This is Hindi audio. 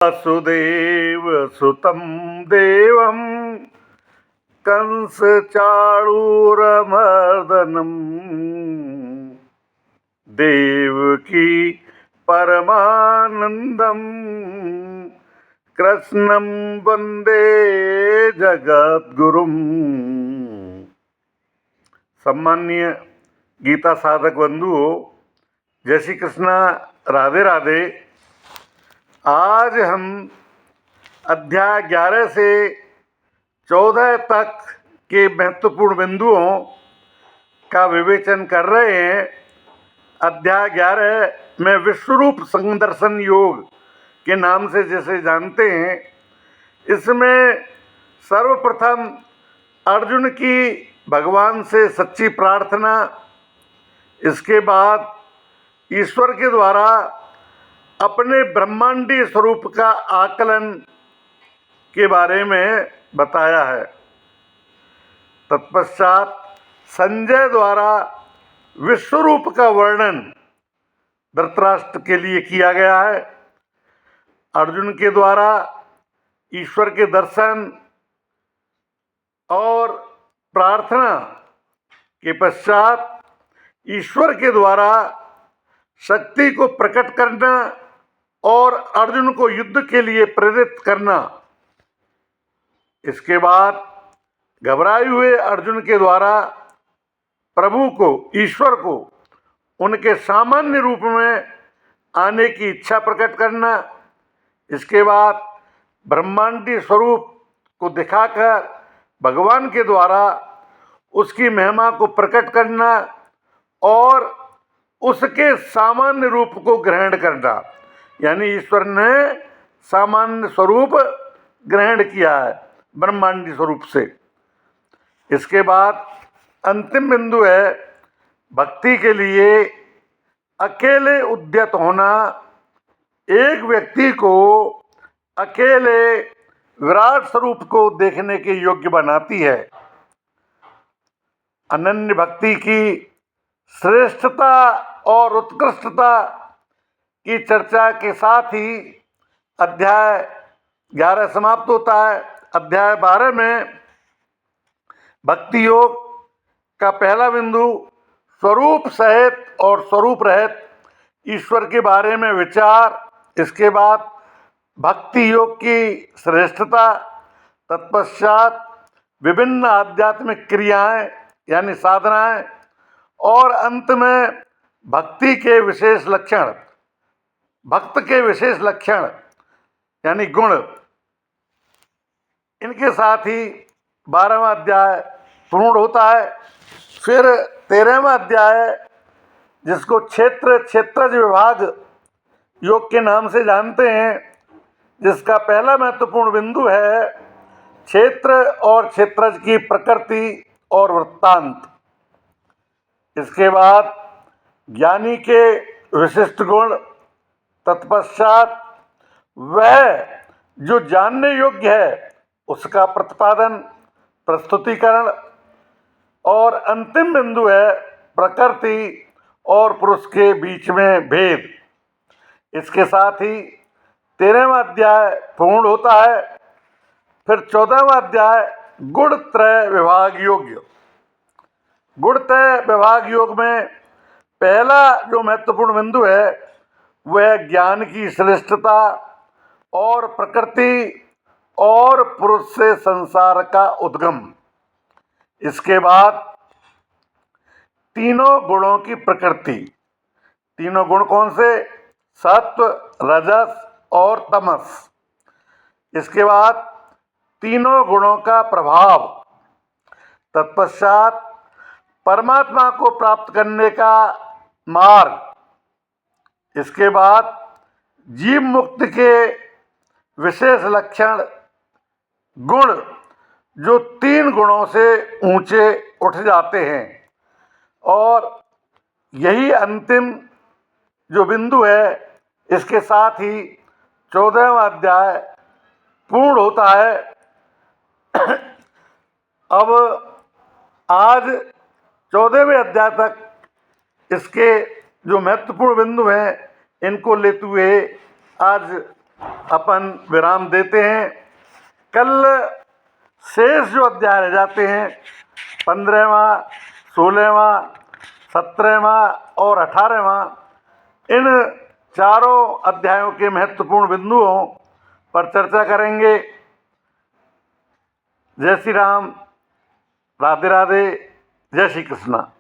वसुदेव सुतं देवं कंस चाणूरमर्दनम् देवकी परमानंदम कृष्णं वंदे जगद्गुरुम। सम्माननीय गीता साधक बंधुओं, जय श्री कृष्णा, राधे राधे। आज हम अध्याय 11 से 14 तक के महत्वपूर्ण बिंदुओं का विवेचन कर रहे हैं। अध्याय 11 में विश्वरूप संदर्शन योग के नाम से जैसे जानते हैं, इसमें सर्वप्रथम अर्जुन की भगवान से सच्ची प्रार्थना, इसके बाद ईश्वर के द्वारा अपने ब्रह्मांडीय स्वरूप का आकलन के बारे में बताया है। तत्पश्चात संजय द्वारा विश्वरूप का वर्णन धृतराष्ट्र के लिए किया गया है। अर्जुन के द्वारा ईश्वर के दर्शन और प्रार्थना के पश्चात ईश्वर के द्वारा शक्ति को प्रकट करना और अर्जुन को युद्ध के लिए प्रेरित करना। इसके बाद घबराए हुए अर्जुन के द्वारा प्रभु को, ईश्वर को उनके सामान्य रूप में आने की इच्छा प्रकट करना। इसके बाद ब्रह्मांडीय स्वरूप को दिखाकर भगवान के द्वारा उसकी महिमा को प्रकट करना और उसके सामान्य रूप को ग्रहण करना, यानी ईश्वर ने सामान्य स्वरूप ग्रहण किया है ब्रह्मांडीय स्वरूप से। इसके बाद अंतिम बिंदु है भक्ति के लिए अकेले उद्यत होना। एक व्यक्ति को अकेले विराट स्वरूप को देखने के योग्य बनाती है। अनन्य भक्ति की श्रेष्ठता और उत्कृष्टता की चर्चा के साथ ही अध्याय 11 समाप्त होता है। अध्याय 12 में भक्ति योग का पहला बिंदु स्वरूप सहित और स्वरूप रहित ईश्वर के बारे में विचार, इसके बाद भक्ति योग की श्रेष्ठता, तत्पश्चात विभिन्न आध्यात्मिक क्रियाएं यानी साधनाएं, और अंत में भक्ति के विशेष लक्षण, भक्त के विशेष लक्षण यानी गुण। इनके साथ ही 12वां अध्याय पूर्ण होता है। फिर 13वां अध्याय, जिसको क्षेत्रज विभाग योग के नाम से जानते हैं, जिसका पहला महत्वपूर्ण बिंदु है क्षेत्र और क्षेत्रज की प्रकृति और वृत्तांत। इसके बाद ज्ञानी के विशिष्ट गुण, तत्पश्चात वह जो जानने योग्य है उसका प्रतिपादन, प्रस्तुतिकरण, और अंतिम बिंदु है प्रकृति और पुरुष के बीच में भेद। इसके साथ ही 13वां अध्याय पूर्ण होता है। फिर 14वां अध्याय गुणत्रय विभाग योग। गुणत्रय विभाग योग में पहला जो महत्वपूर्ण बिंदु है वह ज्ञान की श्रेष्ठता और प्रकृति और पुरुष से संसार का उद्गम। इसके बाद तीनों गुणों की प्रकृति। तीनों गुण कौन से? सत्व, रजस और तमस। इसके बाद तीनों गुणों का प्रभाव। तत्पश्चात परमात्मा को प्राप्त करने का मार्ग। इसके बाद जीव मुक्त के विशेष लक्षण, गुण जो 3 गुणों से ऊंचे उठ जाते हैं, और यही अंतिम जो बिंदु है, इसके साथ ही 14वां अध्याय पूर्ण होता है। अब आज 14वें अध्याय तक इसके जो महत्वपूर्ण बिंदु हैं इनको लेते हुए आज अपन विराम देते हैं। कल शेष जो अध्याय रह जाते हैं 15वां, 16वां, 17वां और 18वां, इन चारों अध्यायों के महत्वपूर्ण बिंदुओं पर चर्चा करेंगे। जय श्री राम, राधे राधे, जय श्री कृष्णा।